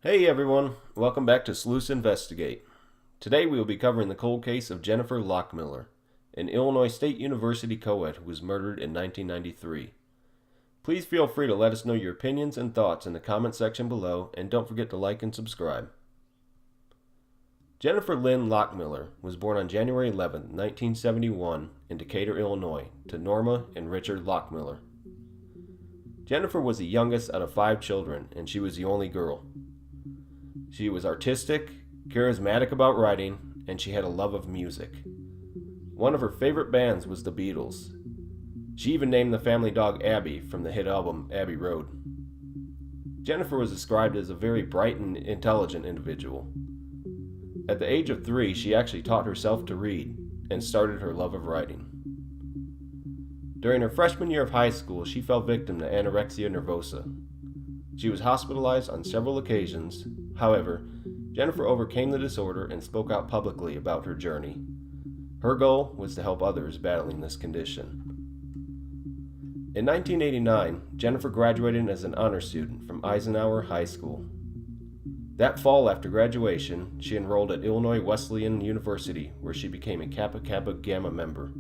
Hey everyone, welcome back to Sleuths Investigate. Today we will be covering the cold case of Jennifer Lockmiller, an Illinois State University coed who was murdered in 1993. Please feel free to let us know your opinions and thoughts in the comment section below, and don't forget to like and subscribe. Jennifer Lynn Lockmiller was born on January 11, 1971 in Decatur, Illinois, to Norma and Richard Lockmiller. Jennifer was the youngest out of 5 children, and she was the only girl. She was artistic, charismatic about writing, and she had a love of music. One of her favorite bands was the Beatles. She even named the family dog Abby from the hit album Abbey Road. Jennifer was described as a very bright and intelligent individual. At the age of 3, she actually taught herself to read and started her love of writing. During her freshman year of high school, she fell victim to anorexia nervosa. She was hospitalized on several occasions. However, Jennifer overcame the disorder and spoke out publicly about her journey. Her goal was to help others battling this condition. In 1989, Jennifer graduated as an honor student from Eisenhower High School. That fall after graduation, she enrolled at Illinois Wesleyan University, where she became a Kappa Kappa Gamma member.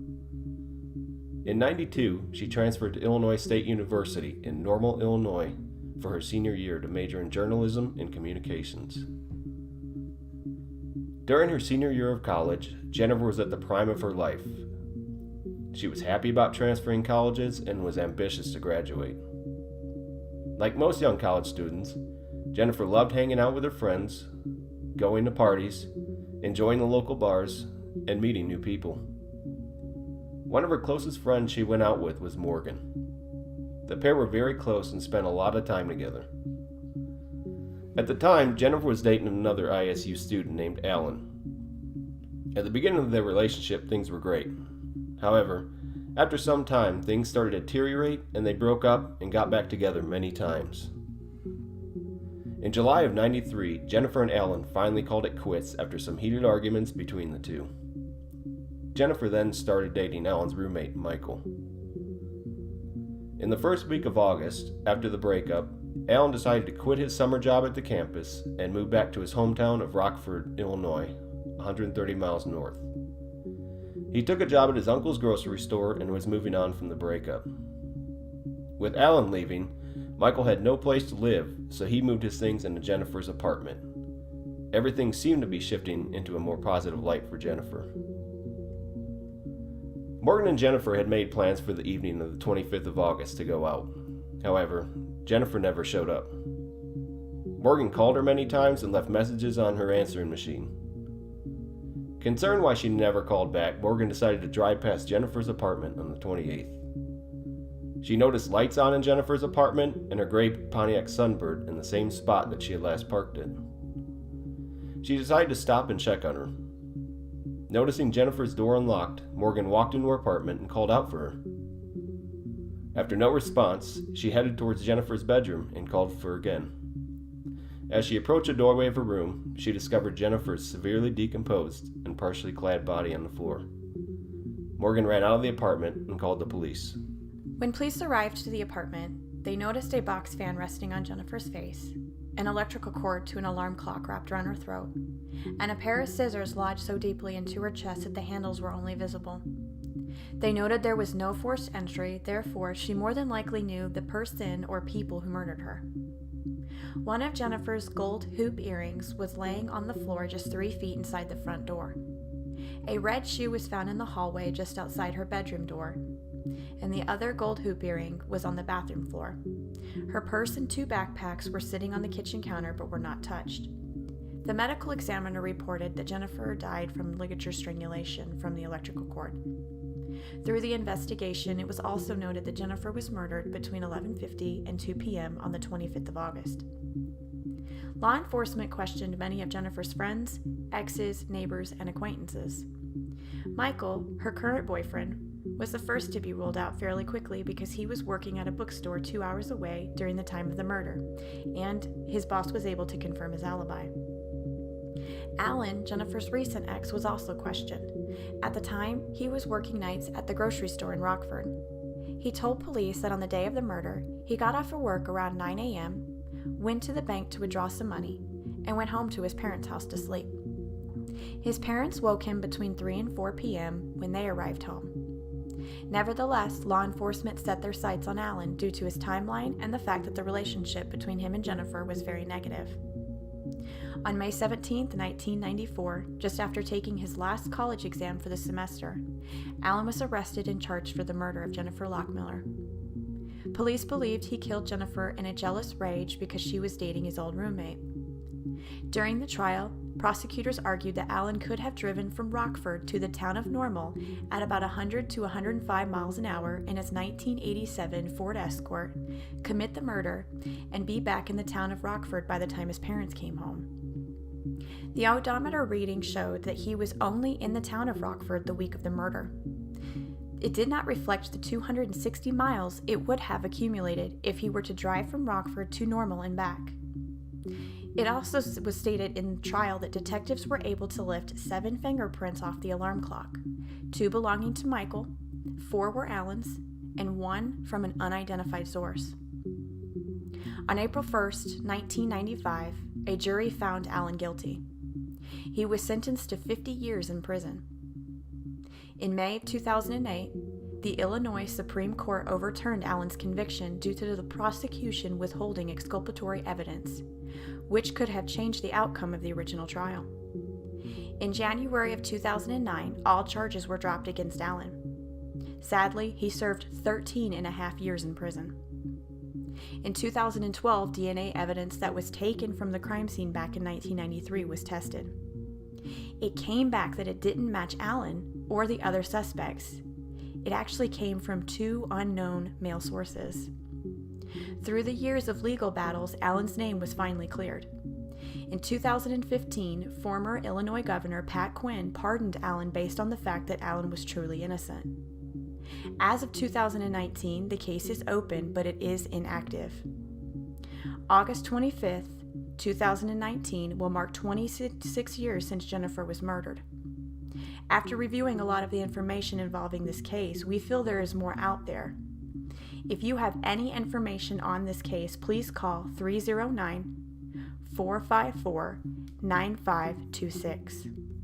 In 92, she transferred to Illinois State University in Normal, Illinois, for her senior year to major in journalism and communications. During her senior year of college, Jennifer was at the prime of her life. She was happy about transferring colleges and was ambitious to graduate. Like most young college students, Jennifer loved hanging out with her friends, going to parties, enjoying the local bars, and meeting new people. One of her closest friends she went out with was Morgan. The pair were very close and spent a lot of time together. At the time, Jennifer was dating another ISU student named Alan. At the beginning of their relationship, things were great. However, after some time, things started to deteriorate and they broke up and got back together many times. In July of 93, Jennifer and Alan finally called it quits after some heated arguments between the two. Jennifer then started dating Alan's roommate, Michael. In the first week of August, after the breakup, Alan decided to quit his summer job at the campus and move back to his hometown of Rockford, Illinois, 130 miles north. He took a job at his uncle's grocery store and was moving on from the breakup. With Alan leaving, Michael had no place to live, so he moved his things into Jennifer's apartment. Everything seemed to be shifting into a more positive light for Jennifer. Morgan and Jennifer had made plans for the evening of the 25th of August to go out. However, Jennifer never showed up. Morgan called her many times and left messages on her answering machine. Concerned why she never called back, Morgan decided to drive past Jennifer's apartment on the 28th. She noticed lights on in Jennifer's apartment and her gray Pontiac Sunbird in the same spot that she had last parked it. She decided to stop and check on her. Noticing Jennifer's door unlocked, Morgan walked into her apartment and called out for her. After no response, she headed towards Jennifer's bedroom and called for her again. As she approached the doorway of her room, she discovered Jennifer's severely decomposed and partially clad body on the floor. Morgan ran out of the apartment and called the police. When police arrived to the apartment, they noticed a box fan resting on Jennifer's face, an electrical cord to an alarm clock wrapped around her throat, and a pair of scissors lodged so deeply into her chest that the handles were only visible. They noted there was no forced entry, therefore she more than likely knew the person or people who murdered her. One of Jennifer's gold hoop earrings was laying on the floor just 3 feet inside the front door. A red shoe was found in the hallway just outside her bedroom door, and the other gold hoop earring was on the bathroom floor. Her purse and 2 backpacks were sitting on the kitchen counter but were not touched. The medical examiner reported that Jennifer died from ligature strangulation from the electrical cord. Through the investigation, it was also noted that Jennifer was murdered between 11:50 and 2 p.m. on the 25th of August. Law enforcement questioned many of Jennifer's friends, exes, neighbors, and acquaintances. Michael, her current boyfriend, was the first to be ruled out fairly quickly because he was working at a bookstore 2 hours away during the time of the murder, and his boss was able to confirm his alibi. Alan, Jennifer's recent ex, was also questioned. At the time, he was working nights at the grocery store in Rockford. He told police that on the day of the murder, he got off of work around 9 a.m., went to the bank to withdraw some money, and went home to his parents' house to sleep. His parents woke him between 3 and 4 p.m. when they arrived home. Nevertheless, law enforcement set their sights on Alan due to his timeline and the fact that the relationship between him and Jennifer was very negative. On May 17, 1994, just after taking his last college exam for the semester, Alan was arrested and charged for the murder of Jennifer Lockmiller. Police believed he killed Jennifer in a jealous rage because she was dating his old roommate. During the trial, prosecutors argued that Alan could have driven from Rockford to the town of Normal at about 100 to 105 miles an hour in his 1987 Ford Escort, commit the murder, and be back in the town of Rockford by the time his parents came home. The odometer reading showed that he was only in the town of Rockford the week of the murder. It did not reflect the 260 miles it would have accumulated if he were to drive from Rockford to Normal and back. It also was stated in the trial that detectives were able to lift 7 fingerprints off the alarm clock, 2 belonging to Michael, 4 were Alan's, and 1 from an unidentified source. On April 1st, 1995, a jury found Alan guilty. He was sentenced to 50 years in prison. In May of 2008, the Illinois Supreme Court overturned Alan's conviction due to the prosecution withholding exculpatory evidence, which could have changed the outcome of the original trial. In January of 2009, all charges were dropped against Alan. Sadly, he served 13 and a half years in prison. In 2012, DNA evidence that was taken from the crime scene back in 1993 was tested. It came back that it didn't match Alan or the other suspects. It actually came from 2 unknown male sources. Through the years of legal battles, Alan's name was finally cleared. In 2015, former Illinois Governor Pat Quinn pardoned Alan based on the fact that Alan was truly innocent. As of 2019, the case is open, but it is inactive. August 25th, 2019 will mark 26 years since Jennifer was murdered. After reviewing a lot of the information involving this case, we feel there is more out there. If you have any information on this case, please call 309-454-9526.